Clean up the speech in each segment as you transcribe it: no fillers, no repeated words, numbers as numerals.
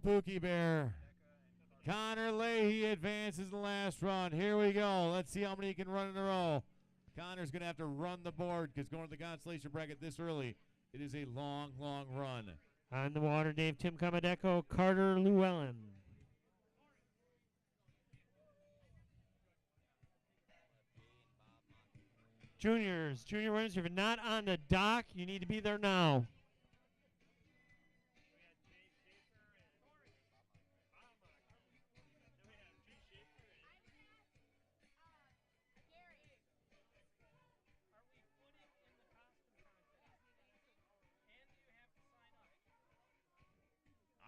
Pookie Bear. Connor Leahy advances the last run. Here we go. Let's see how many he can run in a row. Connor's going to have to run the board because going to the consolation bracket this early, it is a long, long run. On the water, Dave, Tim Comodeco, Carter Llewellyn. Juniors, junior winners, if you're not on the dock, you need to be there now.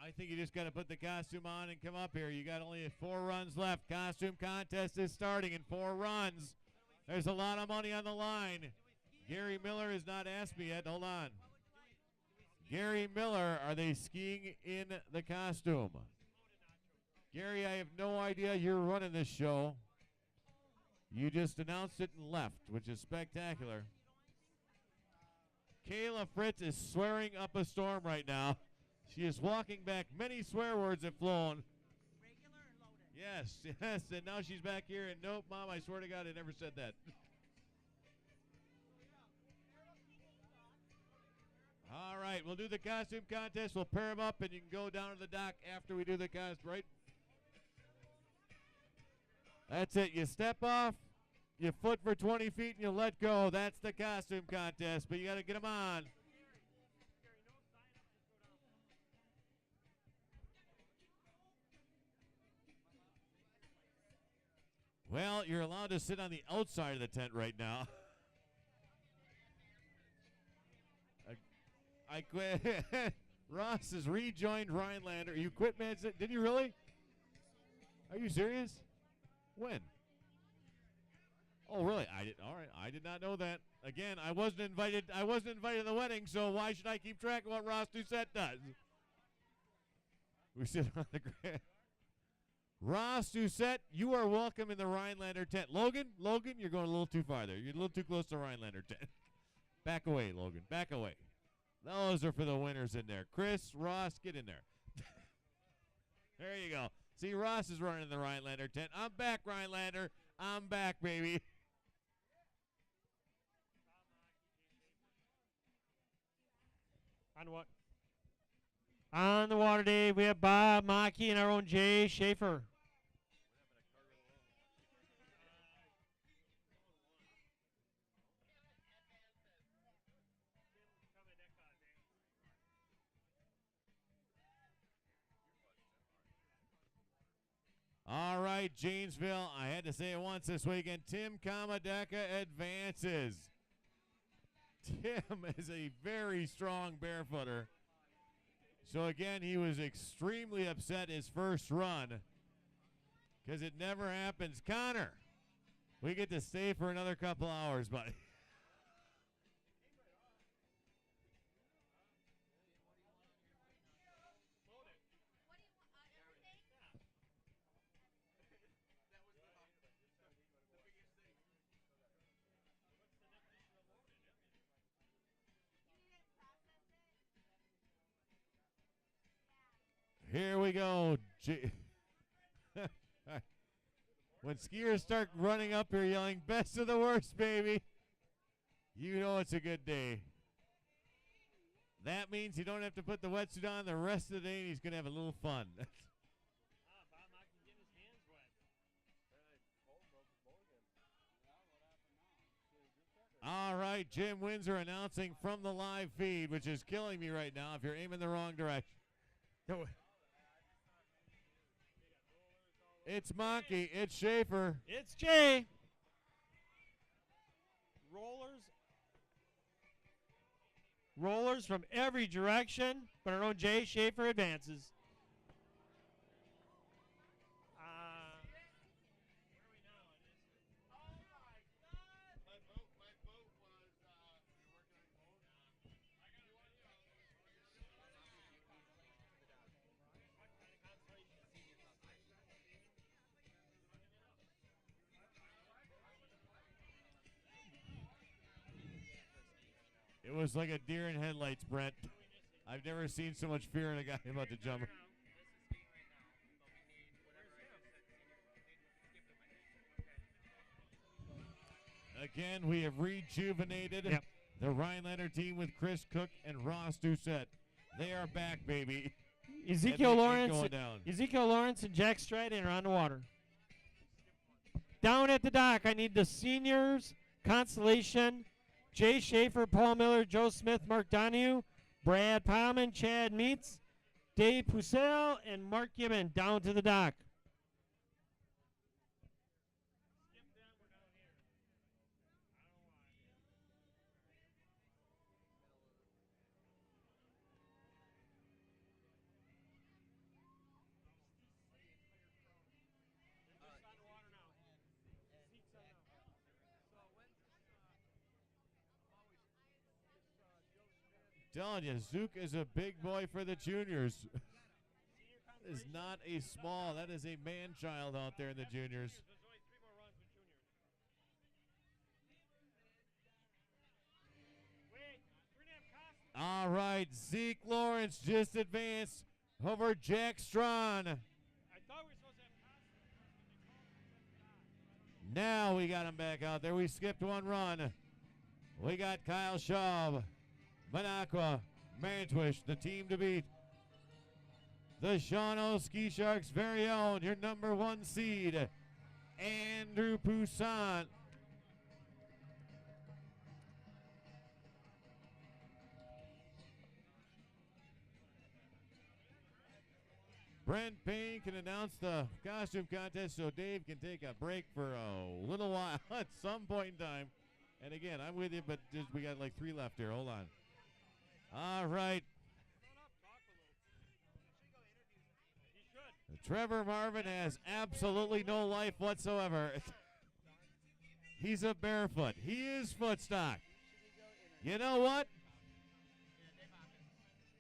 I think you just got to put the costume on and come up here. You got only 4 runs left. Costume contest is starting in 4 runs. There's a lot of money on the line. Gary Miller has not asked me yet. Hold on. Gary Miller, are they skiing in the costume? Gary, I have no idea you're running this show. You just announced it and left, which is spectacular. Kayla Fritz is swearing up a storm right now. She is walking back. Many swear words have flown. Regular and loaded. Yes, yes, and now she's back here, and nope, Mom, I swear to God, I never said that. All right, we'll do the costume contest. We'll pair them up, and you can go down to the dock after we do the costume, right? That's it. You step off, you foot for 20 feet, and you let go. That's the costume contest, but you got to get them on. Well, you're allowed to sit on the outside of the tent right now. I quit. Ross has rejoined Rhinelander. You quit, man? Did you really? Are you serious? When? Oh, really? I did. All right. I did not know that. Again, I wasn't invited. I wasn't invited to the wedding, so why should I keep track of what Ross Doucette does? We sit on the ground. Ross Doucette, you are welcome in the Rhinelander tent. Logan, you're going a little too far there. You're a little too close to the Rhinelander tent. Back away, Logan. Back away. Those are for the winners in there. Chris, Ross, get in there. There you go. See, Ross is running in the Rhinelander tent. I'm back, Rhinelander. I'm back, baby. On what? On the water, Dave, we have Bob Mackey and our own Jay Schaefer. All right, Janesville. I had to say it once this weekend. Tim Comodeco advances. Tim is a very strong barefooter. So, again, he was extremely upset his first run because it never happens. Connor, we get to stay for another couple hours, buddy. Here we go. When skiers start running up here yelling, best of the worst, baby, you know it's a good day. That means you don't have to put the wetsuit on the rest of the day, and he's going to have a little fun. All right, Jim Windsor announcing from the live feed, which is killing me right now if you're aiming the wrong direction. It's Monkey. It's Schaefer. It's Jay. Rollers from every direction, but our own Jay Schaefer advances. It was like a deer in headlights, Brent. I've never seen so much fear in a guy about to jump. Again, we have rejuvenated Yep. the Rhinelander team with Chris Cook and Ross Doucette. They are back, baby. Ezekiel And they ain't Lawrence, going down. Ezekiel Lawrence and Jack Stratton are on the water. Down at the dock, I need the seniors, Constellation, Jay Schaefer, Paul Miller, Joe Smith, Mark Donahue, Brad Palman, Chad Meets, Dave Pucelle, and Mark Gibbon down to the dock. Telling you, Zook is a big boy for the juniors. Is not a small. That is a man-child out there in the juniors. All right, Zeke Lawrence just advanced over Jack Strawn. Now we got him back out there. We skipped one run. We got Kyle Schaub, Minocqua, Mantwish, the team to beat. The Shawano Ski Sharks' very own, your number 1 seed, Andrew Poussaint. Brent Payne can announce the costume contest so Dave can take a break for a little while at some point in time. And again, I'm with you, but just we got like 3 left here. Hold on. All right. Trevor Marvin has absolutely no life whatsoever. He's a barefoot. He is Footstock. You know what?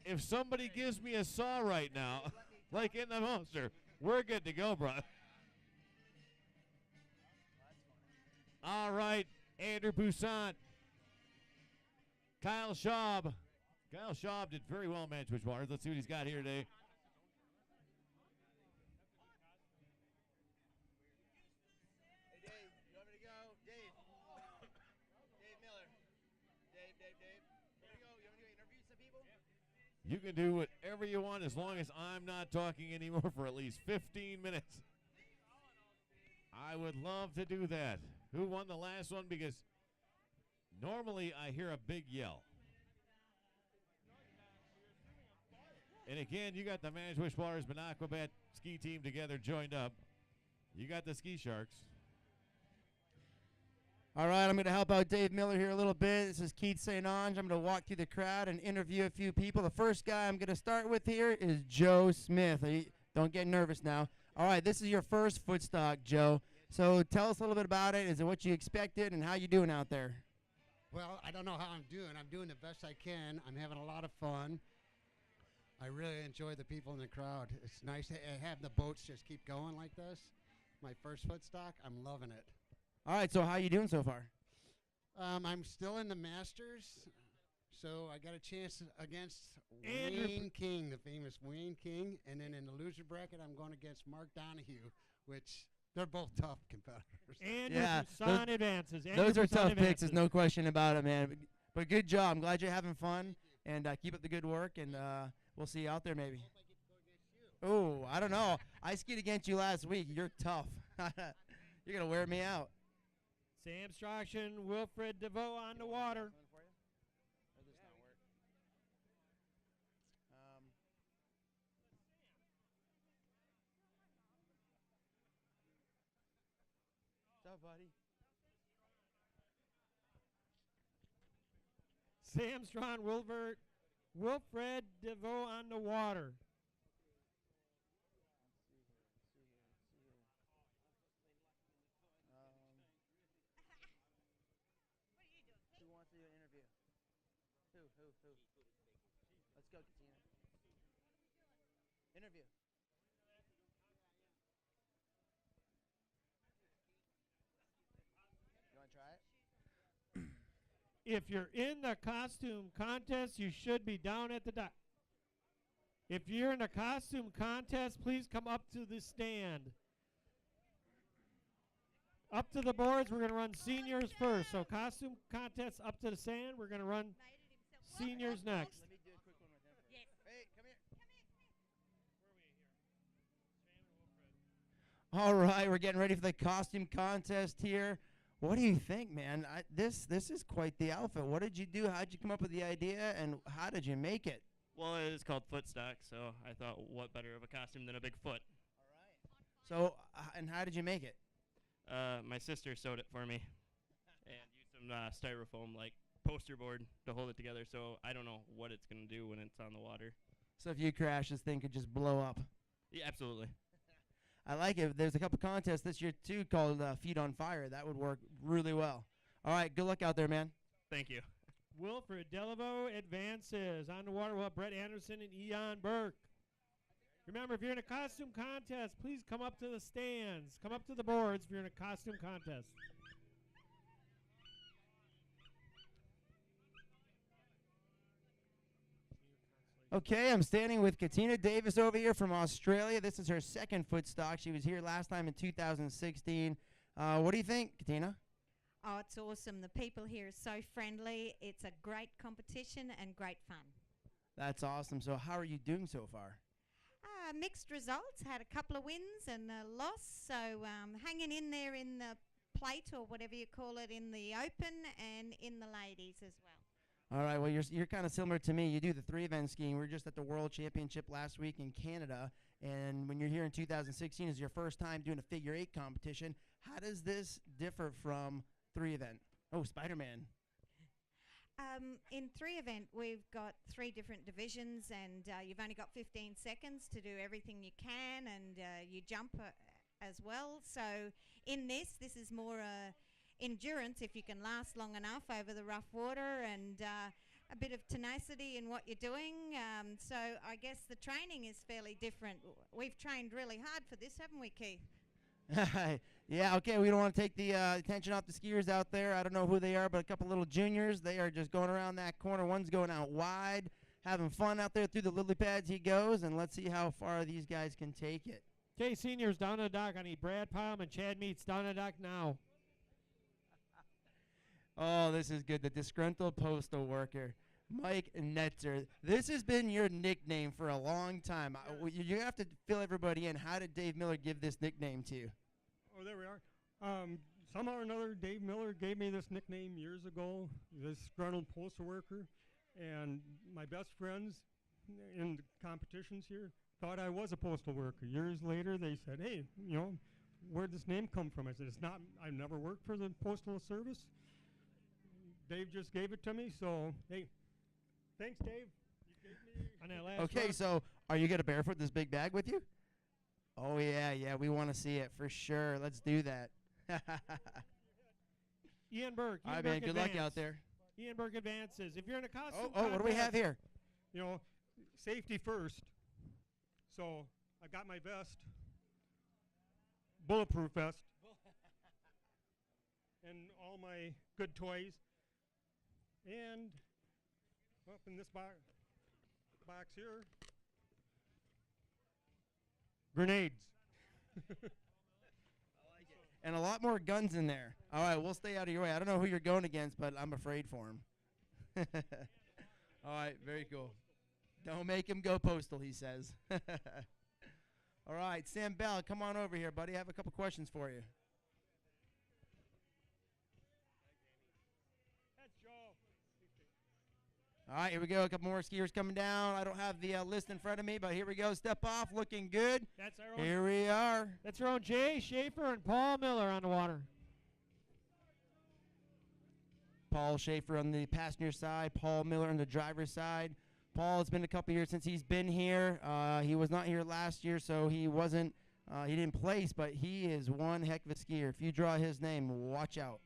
If somebody gives me a saw right now, like in the monster, we're good to go, bro. All right, Andrew Poussaint. Kyle Schaub. Kyle Schaub did very well in Mantwish Waters. Let's see what he's got here today. Hey, Dave, you want me to go? Dave. Dave Miller. Dave. You want me to go interview some people? You can do whatever you want as long as I'm not talking anymore for at least 15 minutes. I would love to do that. Who won the last one? Because normally I hear a big yell. And again, you got the Mantwish Waters Minocqua ski team together joined up. You got the Ski Sharks. All right, I'm going to help out Dave Miller here a little bit. This is Keith St. Ange. I'm going to walk through the crowd and interview a few people. The first guy I'm going to start with here is Joe Smith. Don't get nervous now. All right, this is your first Footstock, Joe. So tell us a little bit about it. Is it what you expected, and how you doing out there? Well, I don't know how I'm doing. I'm doing the best I can. I'm having a lot of fun. I really enjoy the people in the crowd. It's nice to have the boats just keep going like this. My first Footstock, I'm loving it. All right, so how you doing so far? I'm still in the Masters, so I got a chance against Andrew Wayne King, the famous Wayne King, and then in the loser bracket, I'm going against Mark Donahue, which they're both tough competitors. Andrew Yeah, Poussaint advances. Those are Andrew tough Poussaint picks. There's advances. no question about it, man. But good job. I'm glad you're having fun, and keep up the good work, and we'll see you out there maybe. Oh, I don't know. I skied against you last week. You're tough. You're going to wear me out. Sam Strachan, Wilfred DeVoe on the water. What's up, buddy? Sam Strachan, Wilfred DeVoe on the water. Who wants to do an interview? Who? Let's go, Katina. Interview. You want to try it? If you're in the costume contest, you should be down at the dock. If you're in a costume contest, please come up to the stand. Up to the boards, we're going to run seniors first. So costume contests up to the sand. We're going to run seniors next. All right, we're getting ready for the costume contest here. What do you think, man? This is quite the outfit. What did you do? How did you come up with the idea, and how did you make it? Well, it is called Footstock, so I thought, what better of a costume than a big foot? So, and how did you make it? My sister sewed it for me and used some styrofoam, like poster board, to hold it together. So I don't know what it's gonna do when it's on the water. So if you crash, this thing could just blow up. Yeah, absolutely. I like it. There's a couple contests this year too called Feet on Fire. That would work really well. All right, good luck out there, man. Thank you. Wilfred Delaveau advances. On the water, we'll have Brett Anderson and Ian Burke. Remember, if you're in a costume contest, please come up to the stands. Come up to the boards if you're in a costume contest. Okay, I'm standing with Katina Davis over here from Australia. This is her second Footstock. She was here last time in 2016. What do you think, Katina? Oh, it's awesome. The people here are so friendly. It's a great competition and great fun. That's awesome. So how are you doing so far? Mixed results. Had a couple of wins and a loss. So hanging in there in the plate or whatever you call it in the open and in the ladies as well. All right, well, you're kind of similar to me. You do the 3-event skiing. We were just at the World Championship last week in Canada, and when you're here in 2016, is your first time doing a figure 8 competition. How does this differ from 3-event? Oh, Spider-Man. In 3-event, we've got 3 different divisions, and you've only got 15 seconds to do everything you can, and you jump as well. So in this is more endurance, if you can last long enough over the rough water, and a bit of tenacity in what you're doing. So I guess the training is fairly different. We've trained really hard for this, haven't we, Keith? Yeah, okay, we don't want to take the attention off the skiers out there. I don't know who they are, but a couple little juniors. They are just going around that corner. One's going out wide, having fun out there through the lily pads he goes, and let's see how far these guys can take it. Okay, seniors down on the dock. I need Brad Palm and Chad Meets down on the dock now. Oh, this is good. The disgruntled postal worker, Mike Netzer. This has been your nickname for a long time. You have to fill everybody in. How did Dave Miller give this nickname to you? Oh, there we are. Somehow or another, Dave Miller gave me this nickname years ago, this disgruntled postal worker. And my best friends in the competitions here thought I was a postal worker. Years later, they said, hey, where'd this name come from? I said, it's not, I never worked for the Postal Service. Dave just gave it to me, so hey, thanks, Dave. You gave me on that last Okay, run. so are you going to barefoot this big bag with you? Oh, yeah, we want to see it for sure. Let's do that. Ian Burke. All right, man, good luck out there. Ian Burke advances. If you're in a costume Oh, what do we have here? Safety first. So I got my vest, bulletproof vest, and all my good toys. And up in this box here, grenades. And a lot more guns in there. All right, we'll stay out of your way. I don't know who you're going against, but I'm afraid for him. All right, very cool. Don't make him go postal, he says. All right, Sam Bell, come on over here, buddy. I have a couple questions for you. All right, here we go. A couple more skiers coming down. I don't have the list in front of me, but here we go. Step off, looking good. That's our own. Here we are. That's our own Jay Schaefer and Paul Miller on the water. Paul Schaefer on the passenger side, Paul Miller on the driver's side. Paul, it's been a couple years since he's been here. He was not here last year, so he didn't place, but he is one heck of a skier. If you draw his name, watch out.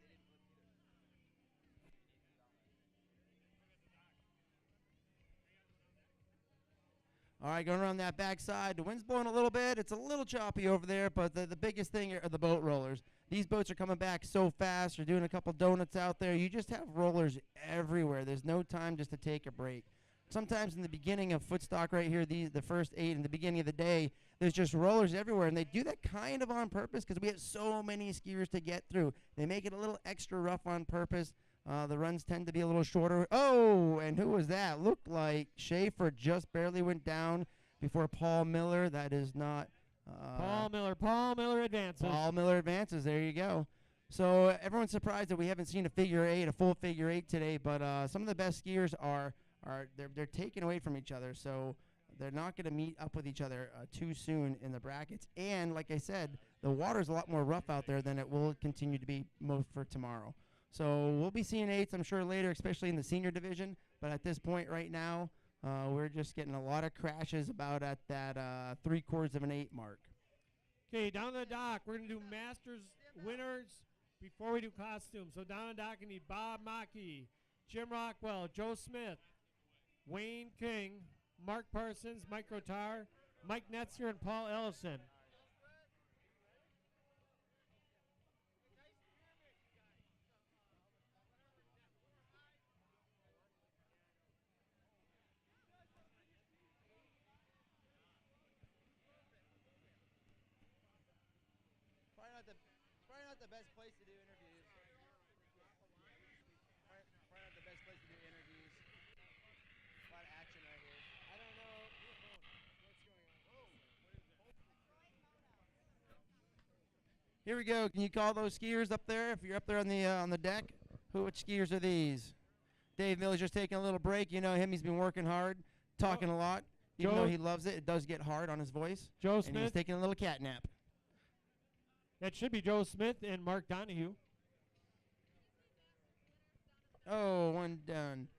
All right, going around that backside. The wind's blowing a little bit. It's a little choppy over there, but the biggest thing are the boat rollers. These boats are coming back so fast. They're doing a couple donuts out there. You just have rollers everywhere. There's no time just to take a break. sometimes in the beginning of Footstock right here, the first 8 in the beginning of the day, there's just rollers everywhere, and they do that kind of on purpose because we have so many skiers to get through. They make it a little extra rough on purpose. The runs tend to be a little shorter. Oh, and who was that? Looked like Schaefer just barely went down before Paul Miller. That is not Paul Miller. Paul Miller advances. Paul Miller advances. There you go. So everyone's surprised that we haven't seen a figure 8, a full figure 8 today. But some of the best skiers are they're taken away from each other. So they're not going to meet up with each other too soon in the brackets. And like I said, the water's a lot more rough out there than it will continue to be for tomorrow. So we'll be seeing 8s, I'm sure, later, especially in the senior division. But at this point right now, we're just getting a lot of crashes about at that 3/4 of an 8 mark. Okay, down the dock, we're going to do Masters winners before we do costumes. So down the dock, we need Bob Mackey, Jim Rockwell, Joe Smith, Wayne King, Mark Parsons, Mike Rotar, Mike Netzer, and Paul Ellison. Probably not the best place to do interviews. Probably not the best place to do interviews. A lot of action right here. I don't know. Here we go. Can you call those skiers up there? If you're up there on the deck, which skiers are these? Dave Miller's just taking a little break. You know him; he's been working hard, talking a lot. Even though he loves it, it does get hard on his voice. Joe and Smith. he's taking a little cat nap. That should be Joe Smith and Mark Donahue. Oh, one done.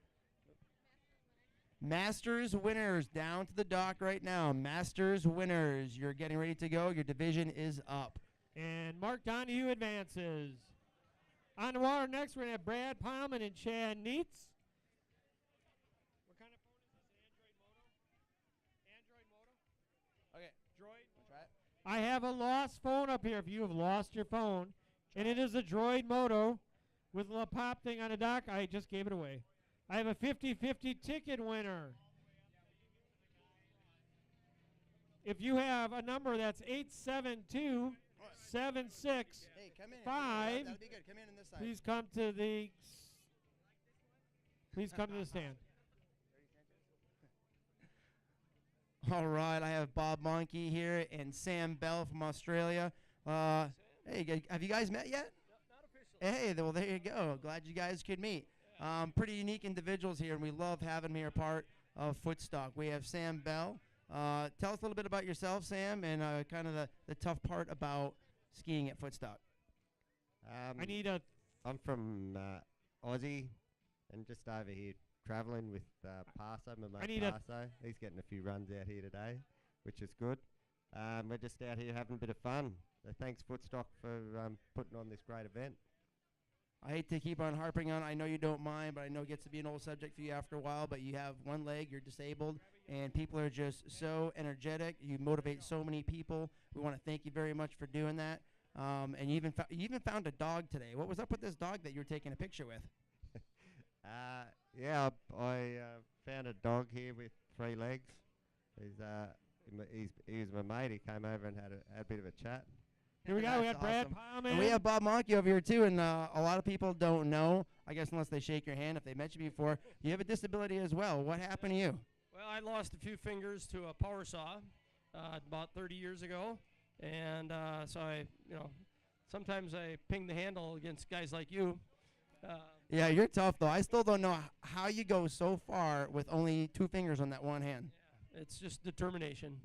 Masters winners down to the dock right now. Masters winners. You're getting ready to go. Your division is up. And Mark Donahue advances. On the water next, we're going to have Brad Palman and Chad Neitz. What kind of phone is this? Android Moto? Okay. Droid? Try it. I have a lost phone up here if you have lost your phone. And it is a Droid Moto with a little pop thing on the dock. I just gave it away. I have a 50-50 ticket winner. If you have a number that's 872 76 Hey, come in. 5, That'll be good. Come in this side. please come to the stand. All right, I have Bob Monkey here and Sam Bell from Australia. Hey, have you guys met yet? Not officially. Hey, well, there you go. Glad you guys could meet. Pretty unique individuals here, and we love having them here part of Footstock. We have Sam Bell. Tell us a little bit about yourself, Sam, and kind of the tough part about skiing at Footstock. I need a... I'm from Aussie and just over here travelling with Parso, my mate Parso. He's getting a few runs out here today, which is good. We're just out here having a bit of fun. So thanks, Footstock, for putting on this great event. I hate to keep on harping on. I know you don't mind, but I know it gets to be an old subject for you after a while. But you have one leg, you're disabled, and people are just so energetic. You motivate so many people. We want to thank you very much for doing that. And you even found a dog today. What was up with this dog that you were taking a picture with? Yeah, I found a dog here with 3 legs. He was my mate. He came over and had a bit of a chat. Here we go. We got That's Brad awesome. Palman. And we have Bob Monkey over here, too. And a lot of people don't know, I guess unless they shake your hand, if they met you before, you have a disability as well. What happened to you? Well, I lost a few fingers to a power saw about 30 years ago. And so sometimes I ping the handle against guys like you. Yeah, you're tough, though. I still don't know how you go so far with only 2 fingers on that one hand. Yeah, it's just determination.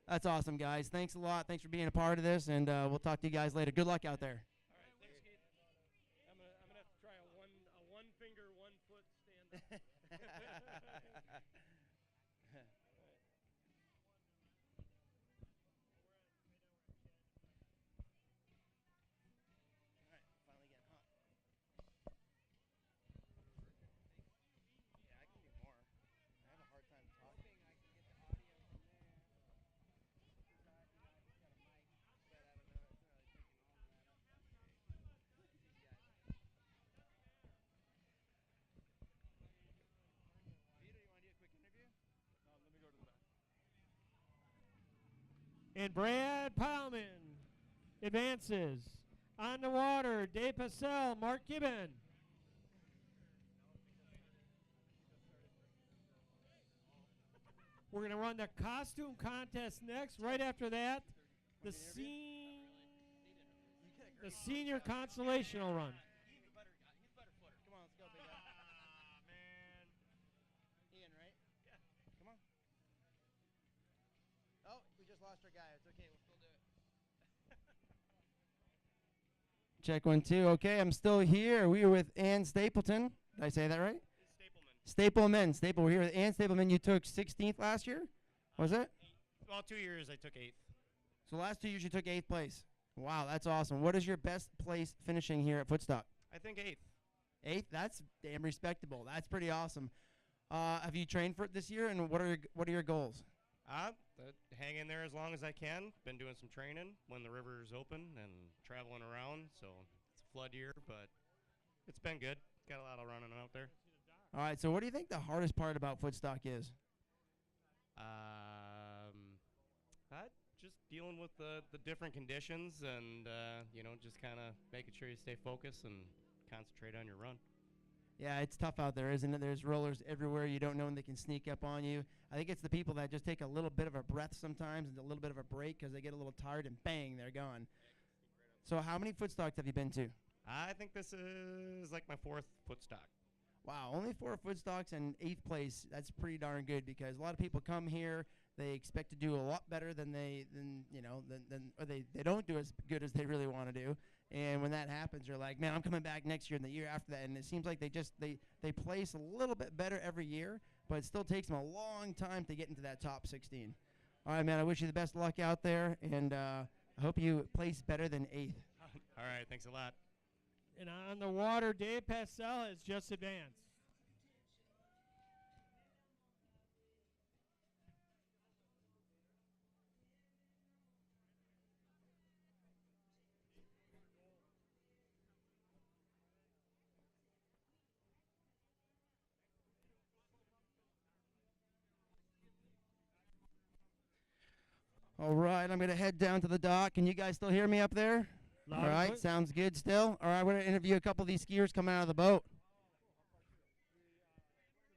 That's awesome, guys. Thanks a lot. Thanks for being a part of this, and we'll talk to you guys later. Good luck out there. All right, thanks, Keith. I'm gonna have to try a one finger, 1 foot stand up. And Brad Pilman advances. On the water, Dave Passell, Mark Gibbon. We're going to run the costume contest next. Right after that, the senior consolational run. Check 1, 2. Okay, I'm still here. We are with Ann Stapleton. Did I say that right? Stapleman. We're here with Ann Stapleman. You took 16th last year? Was it? Well, 2 years I took 8th. So last 2 years you took 8th place. Wow, that's awesome. What is your best place finishing here at Footstock? I think 8th. 8th? That's damn respectable. That's pretty awesome. Have you trained for it this year, and what are your goals? Hang in there as long as I can. Been doing some training when the river is open and traveling around. So it's a flood year, but it's been good. Got a lot of running out there. All right, so what do you think the hardest part about Footstock is? Just dealing with the different conditions and, just kind of making sure you stay focused and concentrate on your run. Yeah, it's tough out there, isn't it? There's rollers everywhere. You don't know when they can sneak up on you. I think it's the people that just take a little bit of a breath sometimes and a little bit of a break because they get a little tired and bang, they're gone. So how many Footstocks have you been to? I think this is like my 4th Footstock. Wow, only 4 Footstocks and 8th place. That's pretty darn good because a lot of people come here. They expect to do a lot better than they don't do as good as they really want to do. And when that happens, you're like, man, I'm coming back next year and the year after that. And it seems like they place a little bit better every year, but it still takes them a long time to get into that top 16. All right, man, I wish you the best of luck out there, and I hope you place better than 8th. All right, thanks a lot. And on the water, Dave Passell has just advanced. All right, I'm going to head down to the dock. Can you guys still hear me up there? Loud All and right, clear. sounds good still. All right, we're going to interview a couple of these skiers coming out of the boat.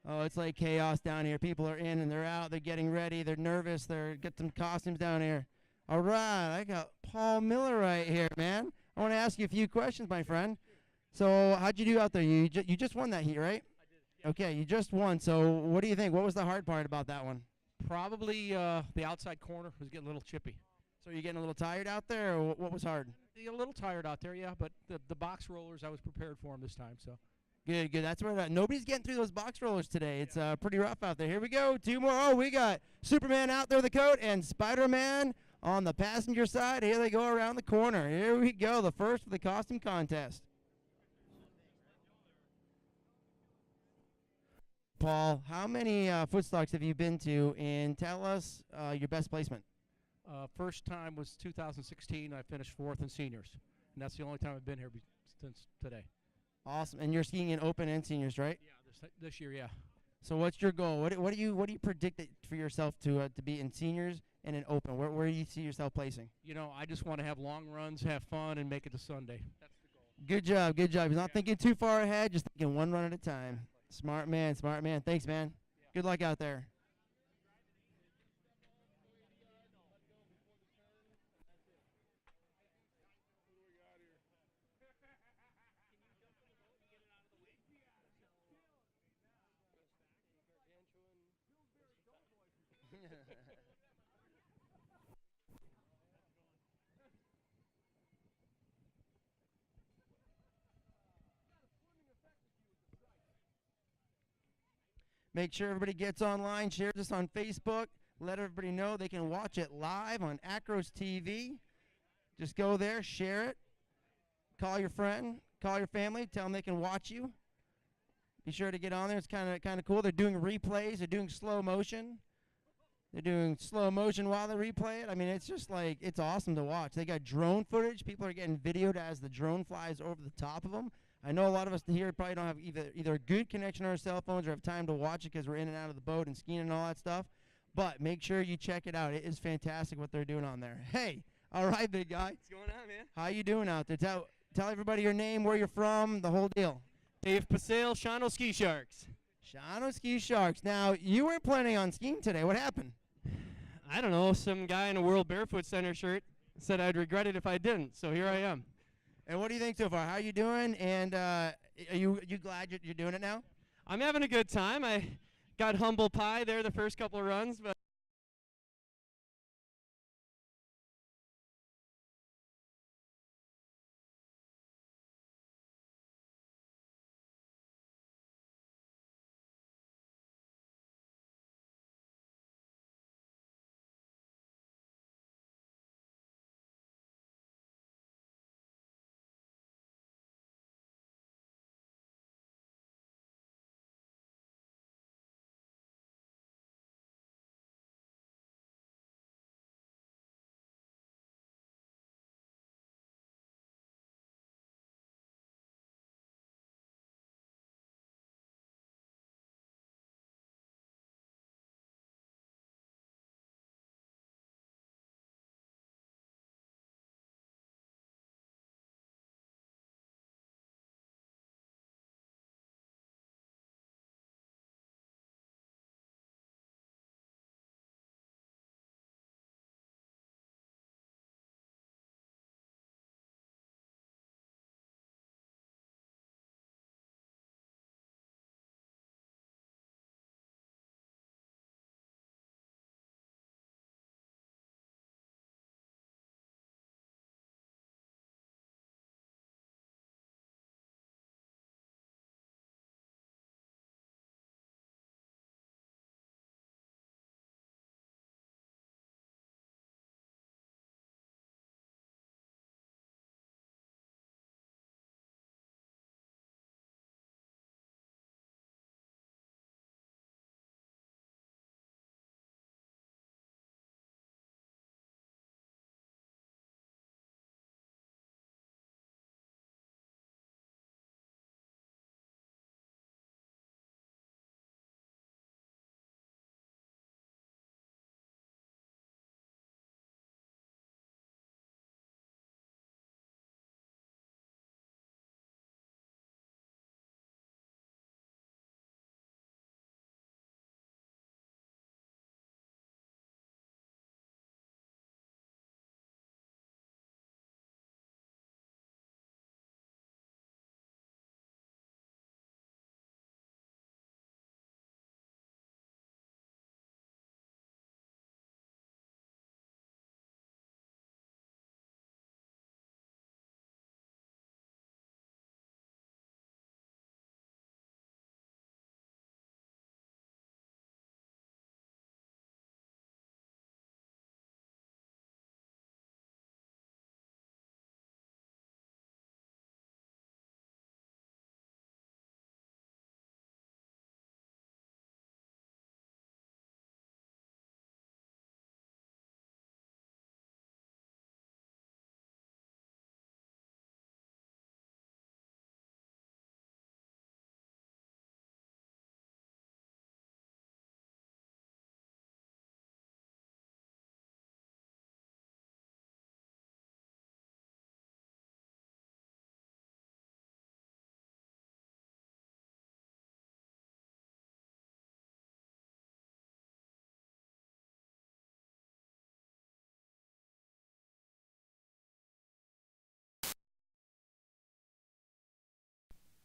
Oh, it's like chaos down here. People are in and they're out. They're getting ready. They're nervous. They're got some costumes down here. All right, I got Paul Miller right here, man. I want to ask you a few questions, my friend. So how'd you do out there? You just won that heat, right? I did. Okay, you just won. So what do you think? What was the hard part about that one? Probably the outside corner was getting a little chippy. So you're getting a little tired out there, or what was hard? A little tired out there, yeah, but the box rollers, I was prepared for them this time, so. Good. That's what nobody's getting through those box rollers today. It's pretty rough out there. Here we go. 2 more. Oh, we got Superman out there with the coat and Spider-Man on the passenger side. Here they go around the corner. Here we go. The first of the costume contest. Paul, how many Footstocks have you been to? And tell us your best placement. First time was 2016. I finished 4th in seniors, and that's the only time I've been here since today. Awesome. And you're skiing in open and seniors, right? Yeah, this year, yeah. So what's your goal? What do you predict for yourself to be in seniors and in open? Where do you see yourself placing? You know, I just want to have long runs, have fun, and make it to Sunday. That's the goal. Good job. He's not thinking too far ahead, just thinking one run at a time. Smart man. Thanks, man. Yeah. Good luck out there. Make sure everybody gets online, shares this on Facebook. Let everybody know they can watch it live on Acros TV. Just go there, share it. Call your friend, call your family, tell them they can watch you. Be sure to get on there. It's kind of cool. They're doing replays. They're doing slow motion. They're doing slow motion while they replay it. I mean, it's just like, it's awesome to watch. They got drone footage. People are getting videoed as the drone flies over the top of them. I know a lot of us here probably don't have either a good connection on our cell phones or have time to watch it because we're in and out of the boat and skiing and all that stuff. But make sure you check it out. It is fantastic what they're doing on there. Hey, all right, big guy. What's going on, man? How you doing out there? Tell everybody your name, where you're from, the whole deal. Dave Pasale, Shawano Ski Sharks. Shawano Ski Sharks. Now, you weren't planning on skiing today. What happened? I don't know. Some guy in a World Barefoot Center shirt said I'd regret it if I didn't. So here I am. And what do you think so far? How you doing? And are you glad you're doing it now? I'm having a good time. I got humble pie there the first couple of runs, but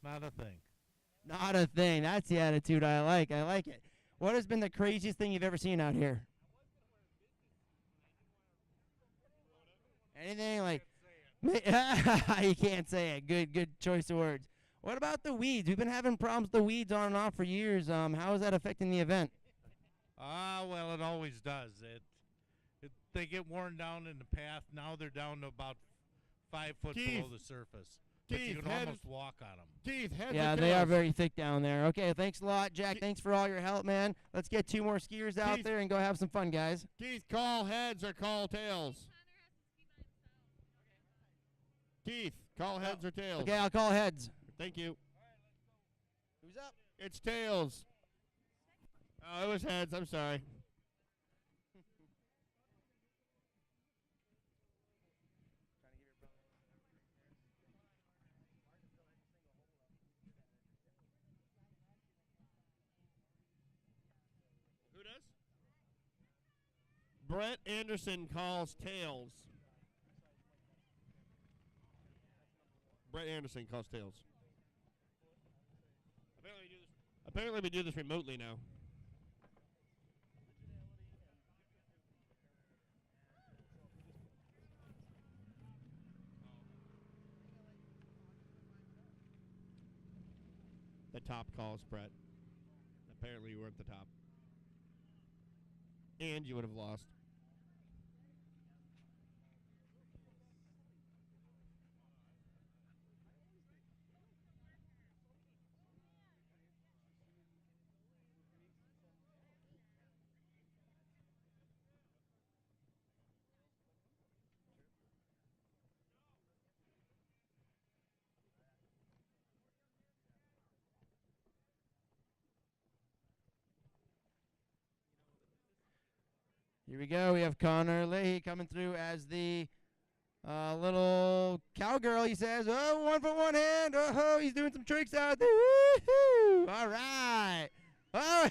Not a thing. Not a thing. That's the attitude I like. I like it. What has been the craziest thing you've ever seen out here? Anything like? You can't say it. Good choice of words. What about the weeds? We've been having problems with the weeds on and off for years. How is that affecting the event? Well, it always does. They get worn down in the path. Now they're down to about 5 foot below the surface. But you can almost walk on them. Keith, yeah, they are very thick down there. Okay, thanks a lot, Jack. Thanks for all your help, man. Let's get 2 more skiers out there and go have some fun, guys. Keith, call heads or call tails? Keith, call heads or tails? Okay, I'll call heads. Thank you. Who's up? It's tails. Oh, it was heads. I'm sorry. Brett Anderson calls tails. Brett Anderson calls tails. Apparently we do this remotely now. The top calls, Brett. Apparently you were at the top. And you would have lost. Here we go. We have Connor Leahy coming through as the little cowgirl. He says, oh, 1 foot, 1 hand. Oh, he's doing some tricks out there. Woo-hoo. All right. Oh,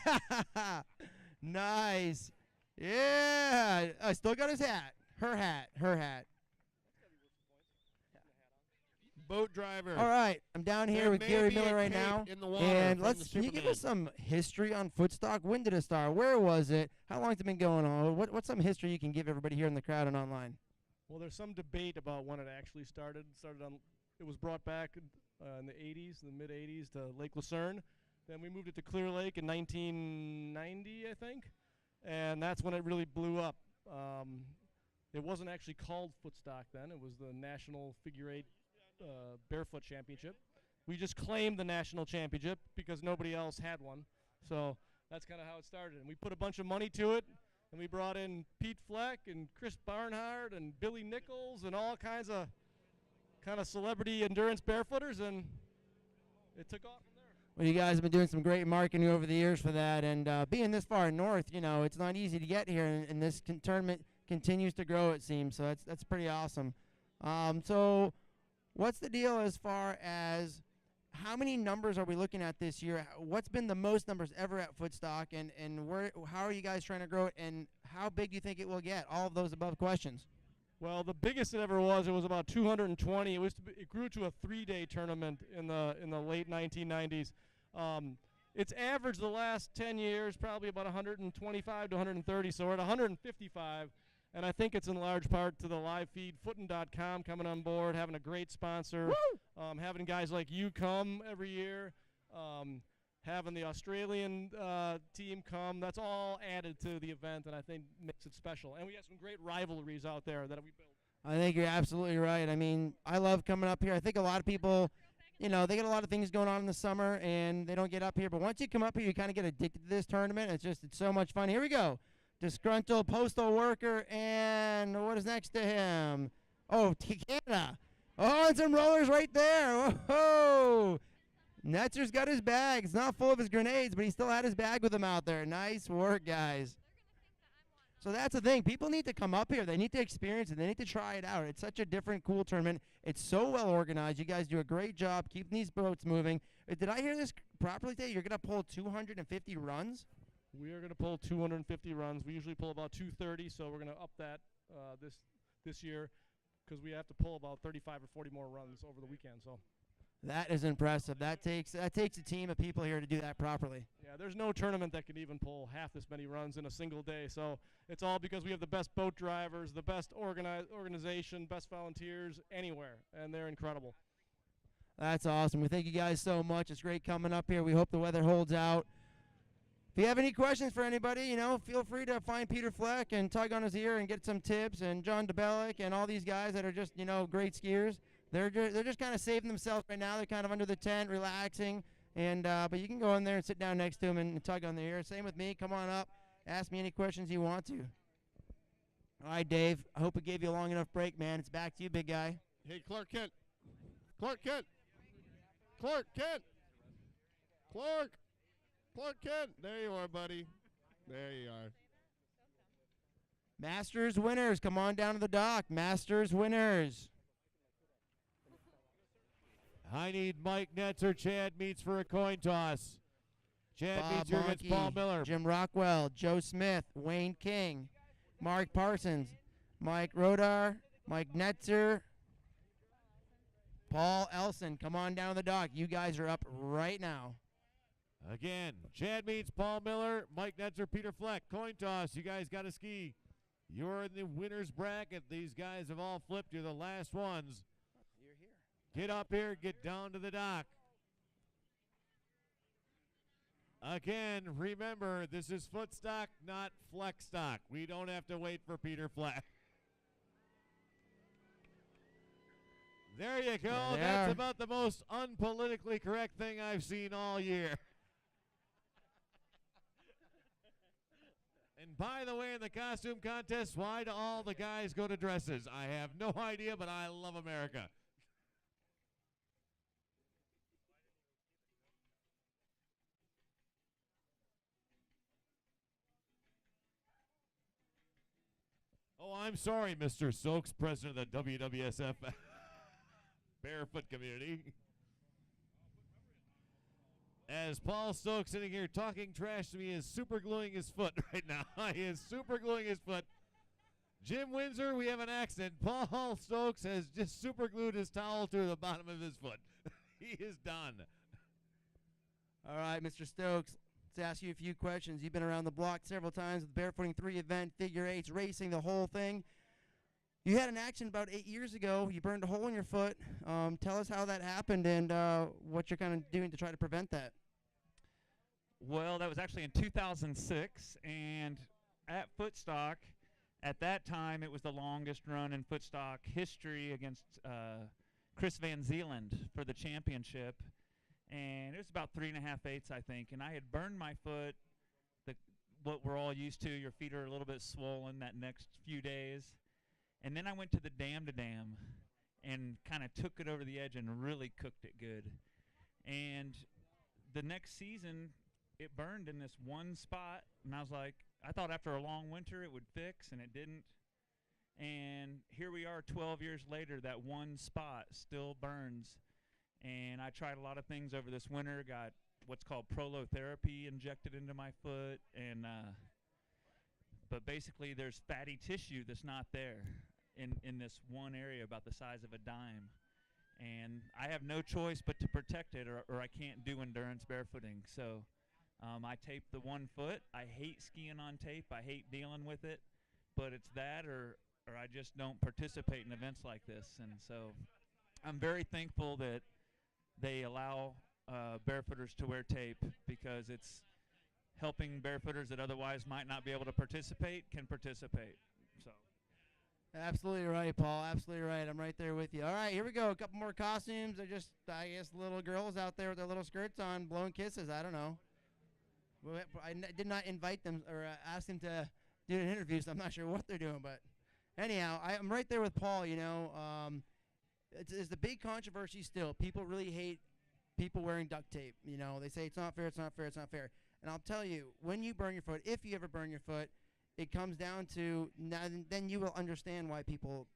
nice. Yeah. I still got his hat. Her hat. Boat driver. All right, I'm down here with Gary Miller right now. In the water and can you give us some history on Footstock? When did it start? Where was it? How long has it been going on? What's some history you can give everybody here in the crowd and online? Well, there's some debate about when it actually started. It was brought back in the 80s, the mid 80s, to Lake Lucerne. Then we moved it to Clear Lake in 1990, I think, and that's when it really blew up. It wasn't actually called Footstock then. It was the National Figure 8 Barefoot Championship. We just claimed the national championship because nobody else had one. So that's kind of how it started. And we put a bunch of money to it, and we brought in Pete Fleck and Chris Barnhart and Billy Nichols and all kinds of celebrity endurance barefooters, and it took off from there. Well, you guys have been doing some great marketing over the years for that, and being this far north, it's not easy to get here, and this tournament continues to grow, it seems. So that's pretty awesome. So what's the deal as far as how many numbers are we looking at this year? What's been the most numbers ever at Footstock, and how are you guys trying to grow it, and how big do you think it will get? All of those above questions. Well, the biggest it ever was, it was about 220. It grew to a 3-day tournament in the late 1990s. It's averaged the last 10 years probably about 125 to 130, so we're at 155. And I think it's in large part to the live feed, footin.com coming on board, having a great sponsor, having guys like you come every year, having the Australian team come. That's all added to the event, and I think makes it special. And we have some great rivalries out there that we built. I think you're absolutely right. I mean, I love coming up here. I think a lot of people, they get a lot of things going on in the summer, and they don't get up here. But once you come up here, you kind of get addicted to this tournament. It's so much fun. Here we go. Disgruntled postal worker, and what is next to him? Oh, Canada. Oh, and some rollers right there. Whoa! Netzer's got his bag. It's not full of his grenades, but he still had his bag with him out there. Nice work, guys. So that's the thing. People need to come up here. They need to experience it. They need to try it out. It's such a different, cool tournament. It's so well organized. You guys do a great job keeping these boats moving. Did I hear this properly today? You're going to pull 250 runs? We are going to pull 250 runs. We usually pull about 230, so we're going to up that this year because we have to pull about 35 or 40 more runs over the weekend. So that is impressive. That takes a team of people here to do that properly. Yeah, there's no tournament that can even pull half this many runs in a single day. So it's all because we have the best boat drivers, the best organization, best volunteers anywhere, and they're incredible. That's awesome. We thank you guys so much. It's great coming up here. We hope the weather holds out. If you have any questions for anybody, feel free to find Peter Fleck and tug on his ear and get some tips, and John DeBellick and all these guys that are just, great skiers. They're just kind of saving themselves right now. They're kind of under the tent, relaxing, and but you can go in there and sit down next to them and tug on their ear. Same with me. Come on up. Ask me any questions you want to. All right, Dave. I hope it gave you a long enough break, man. It's back to you, big guy. Hey, Clark Kent. Clark Kent. Clark Kent. Clark Kent. There you are, buddy. There you are. Masters winners, come on down to the dock. Masters winners. I need Mike Netzer. Chad Meets for a coin toss. Chad Bob Meets against Paul Miller. Jim Rockwell, Joe Smith, Wayne King, Mark Parsons, Mike Rodar, Mike Netzer, Paul Elson. Come on down to the dock. You guys are up right now. Again, Chad Meets, Paul Miller, Mike Netzer, Peter Fleck. Coin toss. You guys got to ski. You're in the winner's bracket. These guys have all flipped. You're the last ones. You're here. Get up here. Get down to the dock. Again, remember, this is Footstock, not Fleckstock. We don't have to wait for Peter Fleck. There you go. There they That's are. about the most unpolitically correct thing I've seen all year. And by the way, in the costume contest, why do all the guys go to dresses? I have no idea, but I love America. Oh, I'm sorry, Mr. Stokes, president of the WWSF Barefoot community. As Paul Stokes sitting here talking trash to me is super gluing his foot right now. He is super gluing his foot. Jim Windsor, we have an accident. Paul Stokes has just super glued his towel to the bottom of his foot. He is done. All right, Mr. Stokes, let's ask you a few questions. You've been around the block several times with the Barefooting 3 event, figure eights, racing, the whole thing. You had an accident about 8 years ago. You burned a hole in your foot. Tell us how that happened and what you're kind of doing to try to prevent that. Well, that was actually in 2006, and at Footstock, at that time, it was the longest run in Footstock history against Chris Van Zeeland for the championship, and it was about 3.5/8, I think, and I had burned my foot, what we're all used to. Your feet are a little bit swollen that next few days, and then I went to the dam and kind of took it over the edge and really cooked it good, and the next season, it burned in this one spot, and I was like, I thought after a long winter it would fix, and it didn't. And here we are 12 years later, that one spot still burns. And I tried a lot of things over this winter, got what's called prolotherapy injected into my foot, and but basically there's fatty tissue that's not there in this one area about the size of a dime. And I have no choice but to protect it, or I can't do endurance barefooting. So I taped the one foot. I hate skiing on tape. I hate dealing with it. But it's that or I just don't participate in events like this. And so I'm very thankful that they allow barefooters to wear tape, because it's helping barefooters that otherwise might not be able to participate can participate. So. Absolutely right, Paul. Absolutely right. I'm right there with you. All right, here we go. A couple more costumes. They're just, I guess, little girls out there with their little skirts on, blowing kisses. I don't know. I did not invite them or ask them to do an interview, so I'm not sure what they're doing. But anyhow, I'm right there with Paul. You know, it's the big controversy still. People really hate people wearing duct tape. You know, they say it's not fair, it's not fair, it's not fair. And I'll tell you, when you burn your foot, if you ever burn your foot, it comes down to, then you will understand why people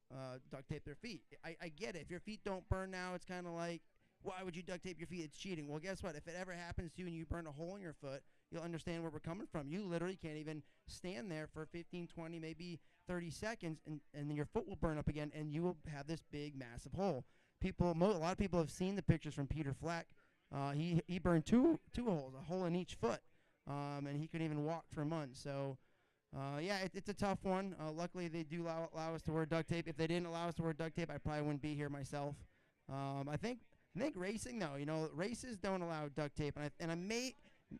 duct tape their feet. I get it. If your feet don't burn now, it's kind of like, why would you duct tape your feet? It's cheating. Well, guess what? If it ever happens to you and you burn a hole in your foot, you'll understand where we're coming from. You literally can't even stand there for 15, 20, maybe 30 seconds, and then your foot will burn up again, and you will have this big, massive hole. A lot of people have seen the pictures from Peter Fleck. He burned two holes, a hole in each foot, and he couldn't even walk for months. So, yeah, it's a tough one. Luckily, they do allow us to wear duct tape. If they didn't allow us to wear duct tape, I probably wouldn't be here myself. I think racing, though, races don't allow duct tape,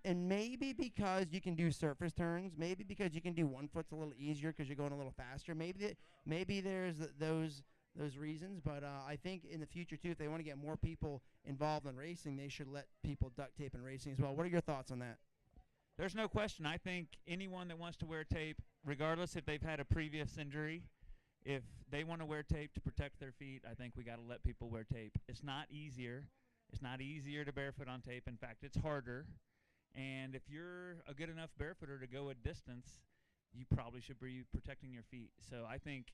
and maybe because you can do surface turns, maybe because you can do one foot's a little easier because you're going a little faster. Maybe there's those reasons, but I think in the future too, if they want to get more people involved in racing, they should let people duct tape in racing as well. What are your thoughts on that? There's no question. I think anyone that wants to wear tape, regardless if they've had a previous injury, if they want to wear tape to protect their feet, I think we got to let people wear tape. It's not easier. It's not easier to barefoot on tape. In fact, it's harder. And if you're a good enough barefooter to go a distance, you probably should be protecting your feet. So I think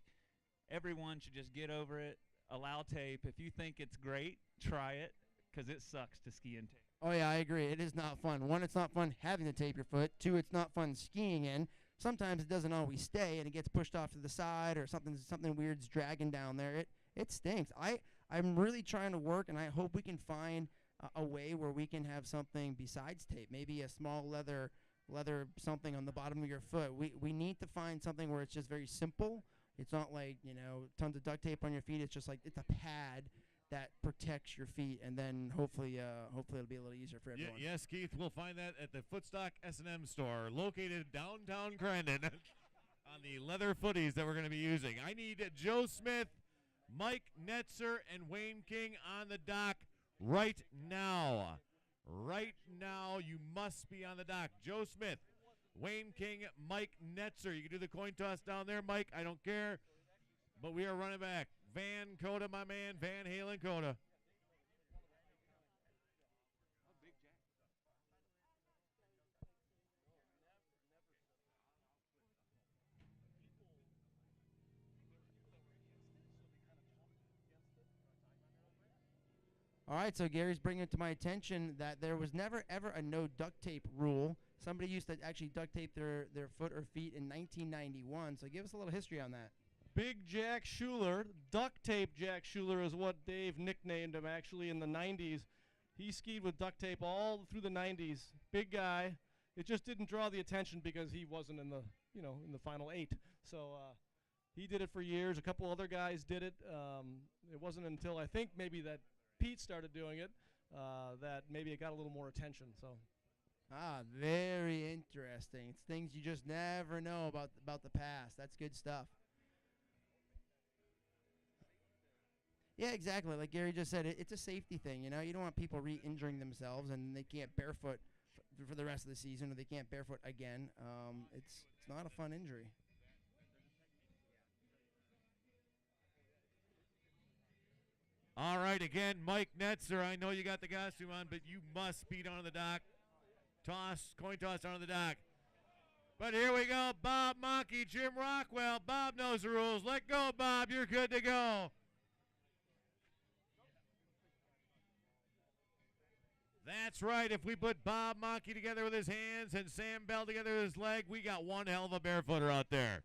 everyone should just get over it, allow tape. If you think it's great, try it, because it sucks to ski in tape. Oh, yeah, I agree. It is not fun. One, it's not fun having to tape your foot. Two, it's not fun skiing in. sometimes it doesn't always stay, and it gets pushed off to the side, or something weird's dragging down there. It stinks. I'm really trying to work, and I hope we can find a way where we can have something besides tape, maybe a small leather something on the bottom of your foot. We need to find something where it's just very simple. It's not like, tons of duct tape on your feet. It's just like it's a pad that protects your feet, and then hopefully it'll be a little easier for everyone. Yes, Keith, we'll find that at the Footstock S&M store located downtown Crandon on the leather footies that we're going to be using. I need Joe Smith, Mike Netzer, and Wayne King on the dock right now. Right now, you must be on the dock. Joe Smith, Wayne King, Mike Netzer. You can do the coin toss down there, Mike. I don't care. But we are running back. Van Coda, my man. Van Halen Coda. All right, so Gary's bringing it to my attention that there was never, ever a no duct tape rule. Somebody used to actually duct tape their foot or feet in 1991, so give us a little history on that. Big Jack Schuler, duct tape Jack Schuler is what Dave nicknamed him actually in the 90s. He skied with duct tape all through the 90s. Big guy. It just didn't draw the attention because he wasn't in the, in the final 8. So he did it for years. A couple other guys did it. It wasn't until I think maybe that Pete started doing it that maybe it got a little more attention. So. Very interesting. It's things you just never know about the past. That's good stuff. Yeah, exactly. Like Gary just said, it's a safety thing. You don't want people re-injuring themselves and they can't barefoot for the rest of the season, or they can't barefoot again. It's not a fun injury. All right, again, Mike Netzer, I know you got the costume on, but you must be down on the dock. Coin toss down on the dock. But here we go, Bob Monkey, Jim Rockwell. Bob knows the rules. Let go, Bob. You're good to go. That's right. If we put Bob Monkey together with his hands and Sam Bell together with his leg, we got one hell of a barefooter out there.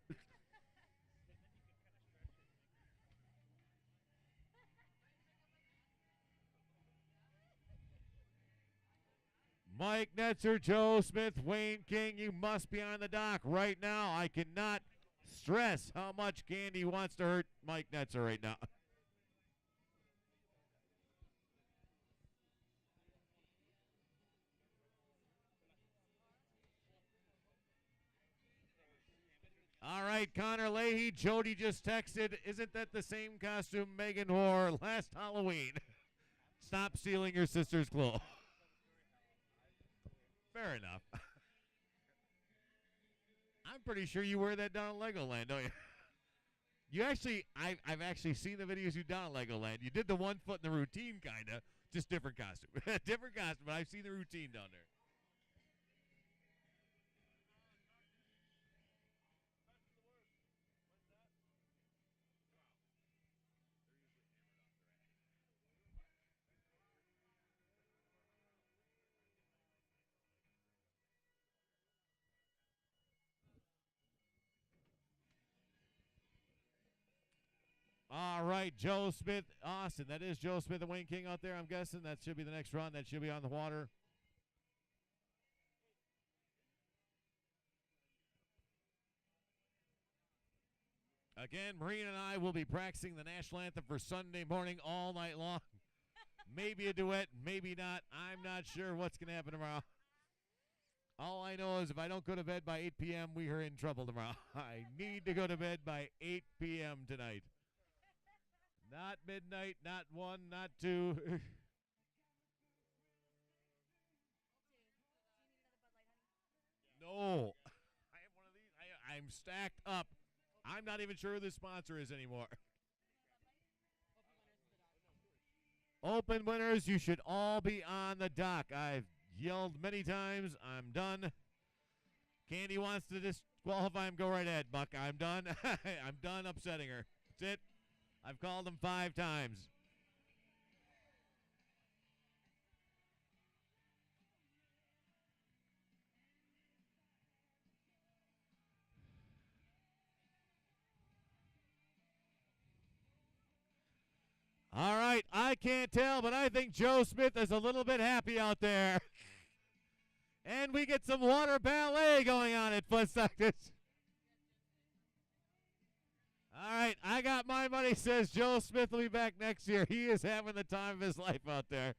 Mike Netzer, Joe Smith, Wayne King, you must be on the dock right now. I cannot stress how much Candy wants to hurt Mike Netzer right now. All right, Connor Leahy, Jody just texted, isn't that the same costume Megan wore last Halloween? Stop stealing your sister's clothes. Fair enough. I'm pretty sure you wear that down at Legoland, don't you? You actually, I've actually seen the videos you done at Legoland. You did the 1 foot in the routine, kind of, just different costume. Different costume, but I've seen the routine down there. All right, Joe Smith, Austin. That is Joe Smith and Wayne King out there, I'm guessing. That should be the next run. That should be on the water. Again, Marina and I will be practicing the national anthem for Sunday morning all night long. Maybe a duet, maybe not. I'm not sure what's going to happen tomorrow. All I know is if I don't go to bed by 8 p.m., we are in trouble tomorrow. I need to go to bed by 8 p.m. tonight. Not midnight, not 1, not 2. No. I have one of these. I'm stacked up. I'm not even sure who the sponsor is anymore. Open winners, you should all be on the dock. I've yelled many times. I'm done. Candy wants to disqualify him. Go right ahead, Buck. I'm done. I'm done upsetting her. That's it. I've called him 5 times. right, I can't tell, but I think Joe Smith is a little bit happy out there. And we get some water ballet going on at Footstock. All right, I got my money, says Joe Smith will be back next year. He is having the time of his life out there.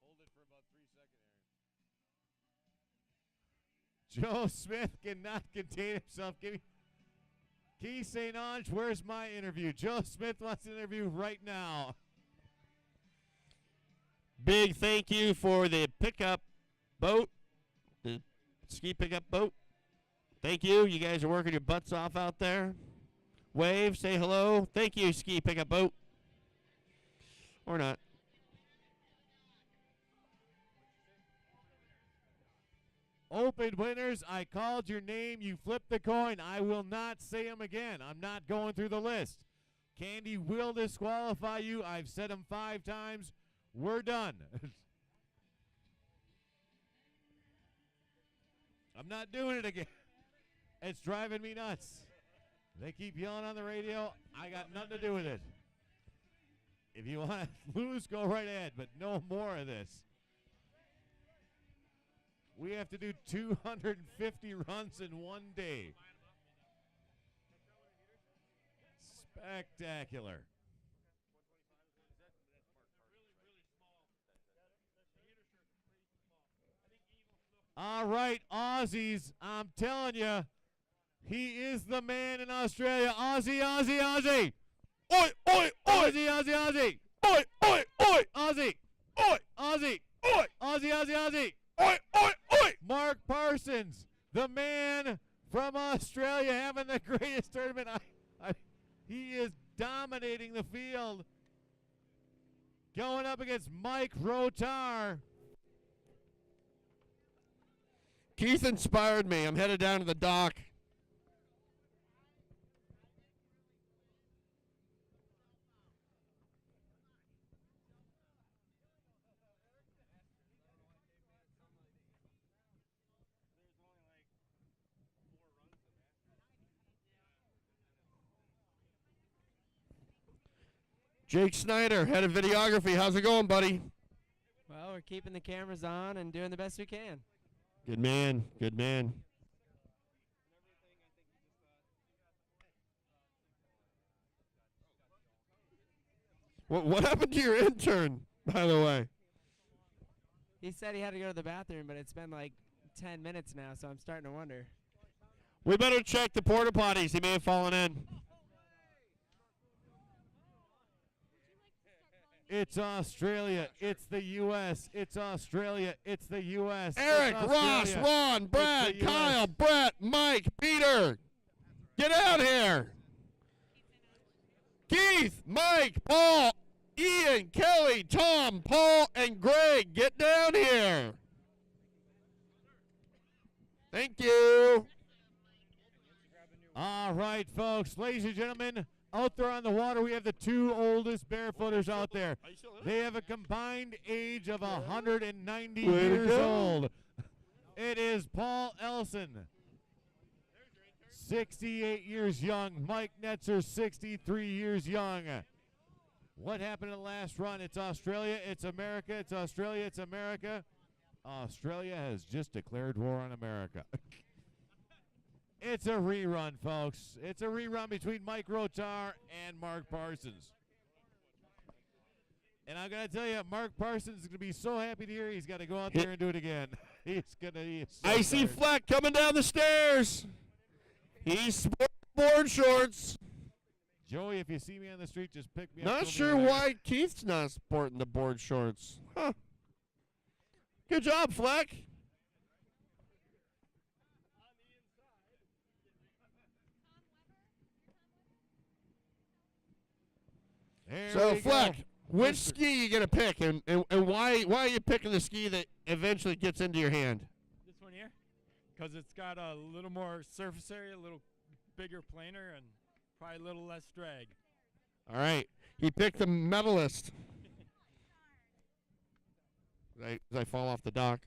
Hold it for about 3 seconds, Aaron. Joe Smith cannot contain himself. Give me Keith St. Ange, where's my interview? Joe Smith wants an interview right now. Big thank you for the pickup boat, the ski pickup boat. Thank you. You guys are working your butts off out there. Wave, say hello. Thank you, ski pickup boat. Or not. Open winners, I called your name. You flipped the coin. I will not say them again. I'm not going through the list. Candy will disqualify you. I've said them 5 times. We're done. I'm not doing it again. It's driving me nuts. They keep yelling on the radio. I got nothing to do with it. If you want to lose, go right ahead, but no more of this. We have to do 250 runs in one day. Spectacular. All right, Aussies, I'm telling you, he is the man in Australia. Aussie, Aussie, Aussie. Oi, oi, oi. Aussie, Aussie, Aussie. Oi, oi, oi. Aussie. Oi, Aussie. Oi. Aussie, Aussie, Aussie. Oi, oi, oi. Mark Parsons, the man from Australia, having the greatest tournament. He is dominating the field. Going up against Mike Rotar. Keith inspired me. I'm headed down to the dock. Jake Snyder, head of videography. How's it going, buddy? Well, we're keeping the cameras on and doing the best we can. Good man. Good man. What happened to your intern, by the way? He said he had to go to the bathroom, but it's been like 10 minutes now, so I'm starting to wonder. We better check the porta potties. He may have fallen in. It's Australia. It's the U.S. It's Australia. It's the U.S. Eric, Ross, Ron, Brad, Kyle, Brett, Mike, Peter. Get out here. Keith, Mike, Paul, Ian, Kelly, Tom, Paul, and Greg. Get down here. Thank you. All right, folks. Ladies and gentlemen, out there on the water, we have the 2 oldest barefooters out there. They have a combined age of 190 years old. It is Paul Elson, 68 years young. Mike Netzer, 63 years young. What happened in the last run? It's Australia, it's America, it's Australia, it's America. Australia has just declared war on America. It's a rerun, folks. It's a rerun between Mike Rotar and Mark Parsons. And I'm going to tell you, Mark Parsons is going to be so happy to hear he's got to go out there and do it again. He is so I see Fleck coming down the stairs. He's sporting board shorts. Joey, if you see me on the street, just pick me up. Not sure why Keith's not sporting the board shorts. Huh. Good job, Fleck. So, Fleck, which ski you going to pick, and why are you picking the ski that eventually gets into your hand? This one here? Because it's got a little more surface area, a little bigger planer, and probably a little less drag. All right. He picked the medalist. As I fall off the dock.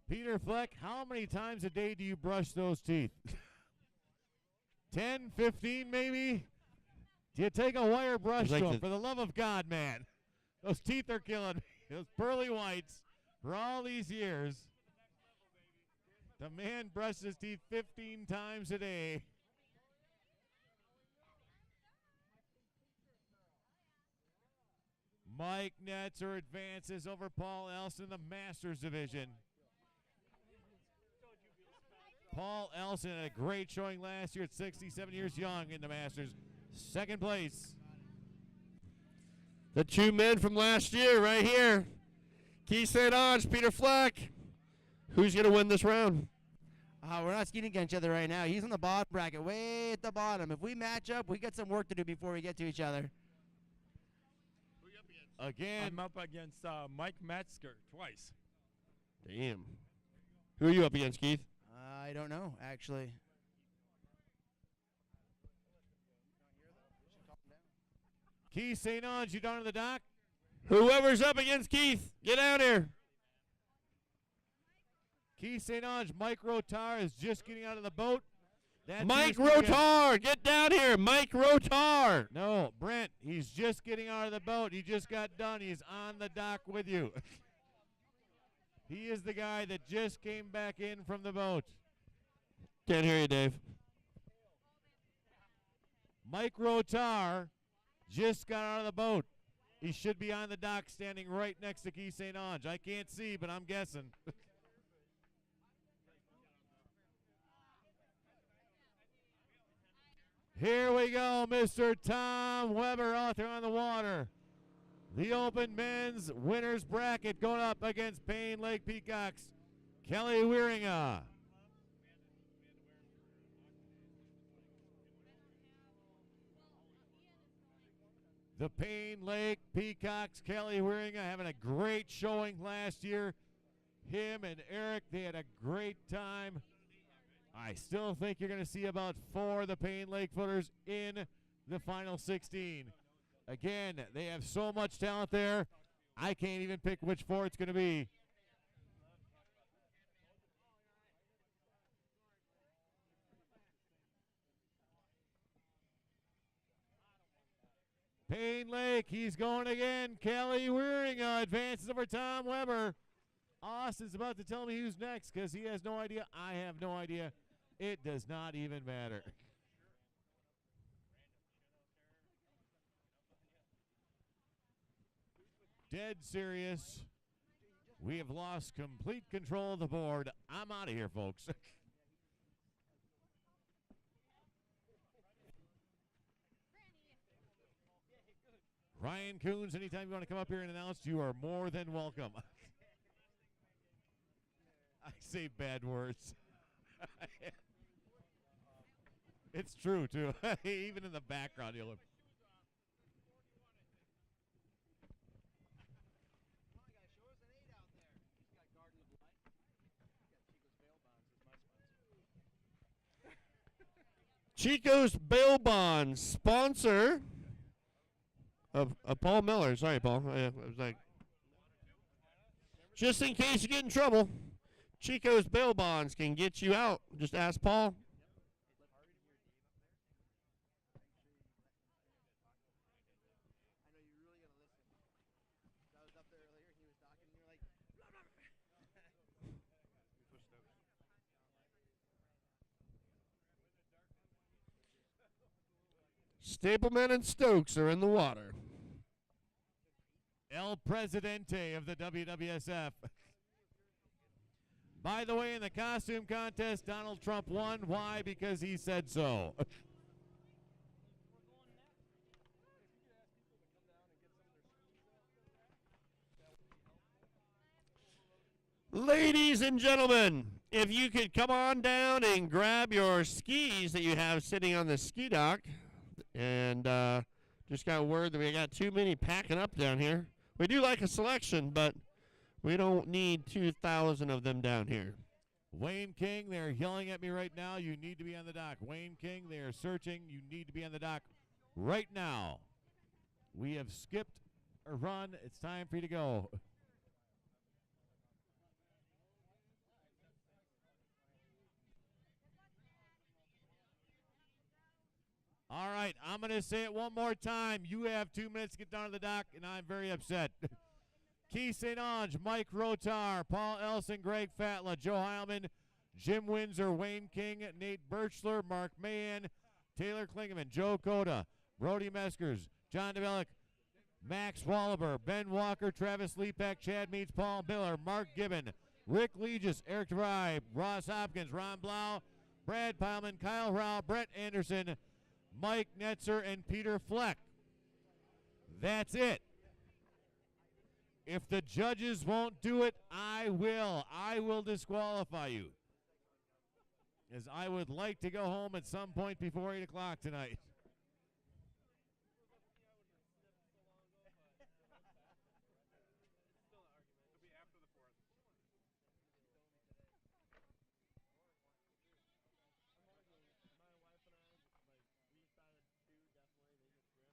Peter Fleck, how many times a day do you brush those teeth? 10, 15 maybe? Do you take a wire brush like to 'em? the- For the love of God, man. Those teeth are killing me. Those pearly whites for all these years. The man brushes his teeth 15 times a day. Mike Netzer advances over Paul Elson in the Masters division. Paul Elson had a great showing last year at 67 years young in the Masters. Second place. The two men from last year right here. Keith St. Ange, Peter Fleck. Who's going to win this round? We're not skating against each other right now. He's on the bottom bracket, way at the bottom. If we match up, we got some work to do before we get to each other. Again. I'm up against Mike Metzger twice. Damn. Who are you up against, Keith? I don't know, actually. Keith St. Ange, you down to the dock? Whoever's up against Keith, get out here. Keith St. Ange, Mike Rotar is just getting out of the boat. That's Mike who's gonna Rotar, get down here. Mike Rotar. No, Brent, he's just getting out of the boat. He just got done. He's on the dock with you. He is the guy that just came back in from the boat. Can't hear you, Dave. Mike Rotar just got out of the boat. He should be on the dock standing right next to Keith St. Ange. I can't see, but I'm guessing. Here we go, Mr. Tom Weber out there on the water. The Open Men's Winners Bracket going up against Payne Lake Peacocks. Kelly Wieringa. The Payne Lake Peacocks, Kelly Wieringa having a great showing last year. Him and Eric, they had a great time. I still think you're going to see about 4 of the Payne Lake footers in the final 16. Again, they have so much talent there. I can't even pick which 4 it's going to be. Payne Lake, he's going again. Kelly Wieringa advances over Tom Weber. Austin's about to tell me who's next because he has no idea. I have no idea. It does not even matter. Dead serious. We have lost complete control of the board. I'm out of here, folks. Ryan Coons, anytime you want to come up here and announce, you are more than welcome. I say bad words. It's true, too. Even in the background, you'll look. Chico's Bail Bonds, sponsor of Paul Miller. Sorry, Paul. I was like, just in case you get in trouble, Chico's Bail Bonds can get you out. Just ask Paul. Stapleman and Stokes are in the water. El Presidente of the WWSF. By the way, in the costume contest, Donald Trump won. Why? Because he said so. Ladies and gentlemen, if you could come on down and grab your skis that you have sitting on the ski dock. And just got word that we got too many packing up down here. We do like a selection, but we don't need 2,000 of them down here. Wayne King, they're yelling at me right now. You need to be on the dock. Wayne King, they are searching. You need to be on the dock right now. We have skipped a run. It's time for you to go. All right, I'm going to say it one more time. You have 2 minutes to get down to the dock, and I'm very upset. Keith St. Ange, Mike Rotar, Paul Elson, Greg Fatla, Joe Heilman, Jim Windsor, Wayne King, Nate Birchler, Mark Mahan, Taylor Klingeman, Joe Coda, Brody Meskers, John DeBellick, Max Wallaber, Ben Walker, Travis Leapak, Chad Meets, Paul Miller, Mark Gibbon, Rick Legis, Eric DeVry, Ross Hopkins, Ron Blau, Brad Pileman, Kyle Rao, Brett Anderson, Mike Netzer, and Peter Fleck. That's it. If the judges won't do it, I will. I will disqualify you. As I would like to go home at some point before 8 o'clock tonight.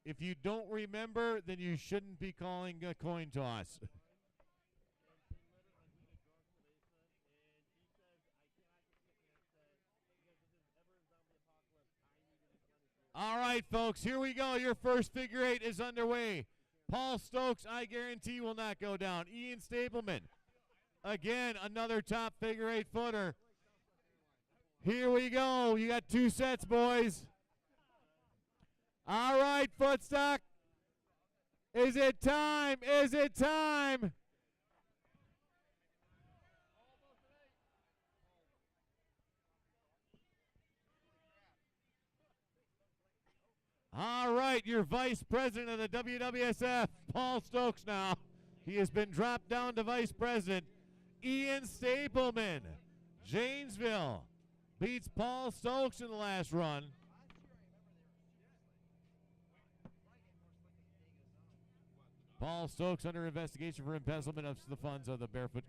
If you don't remember, then you shouldn't be calling a coin toss. All right, folks, here we go. Your first figure eight is underway. Paul Stokes, I guarantee, will not go down. Ian Stapleman, again, another top figure eight footer. Here we go. You got 2 sets, boys. All right, Footstock. Is it time? Is it time? All right, your vice president of the WWSF, Paul Stokes now. He has been dropped down to vice president. Ian Stapleman, Janesville, beats Paul Stokes in the last run. Paul Stokes under investigation for embezzlement of the funds of the Barefoot.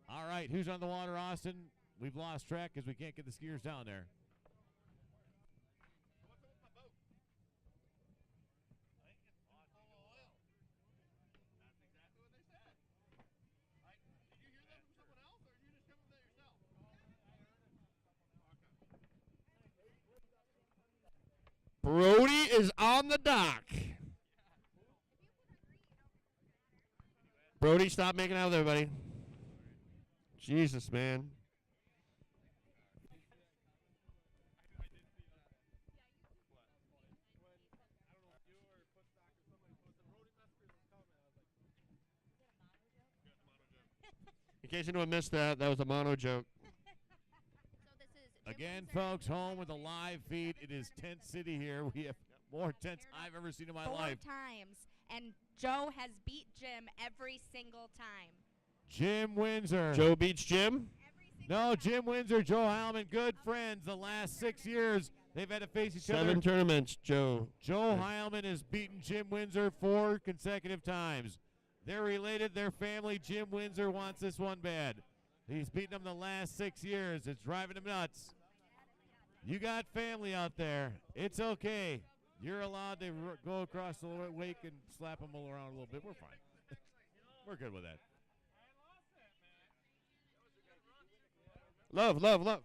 All right, who's on the water, Austin? We've lost track because we can't get the skiers down there. Brody is on the dock. Brody, stop making out with everybody. Jesus, man. In case anyone missed that, that was a mono joke. Again, folks, home with a live feed. It is Tent City here. We have more tents I've ever seen in my life. 4 times, and Joe has beat Jim every single time. Jim Windsor. Joe beats Jim? No, Jim Windsor, Joe Heilman, good friends. The last 6 years, they've had to face each other. 7 tournaments, Joe. Joe Heilman has beaten Jim Windsor 4 consecutive times. They're related. Their family, Jim Windsor, wants this one bad. He's beaten them the last 6 years. It's driving him nuts. You got family out there. It's okay. You're allowed to go across the wake and slap them all around a little bit. We're fine. We're good with that. Love, love, love.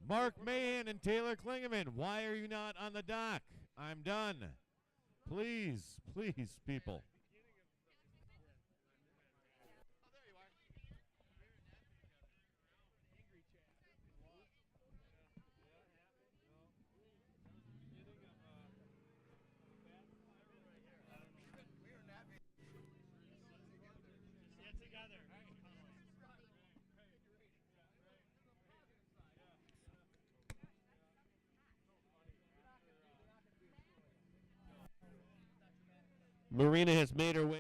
Mark Mahan and Taylor Klingeman, why are you not on the dock? I'm done. Please, please, people. Marina has made her way.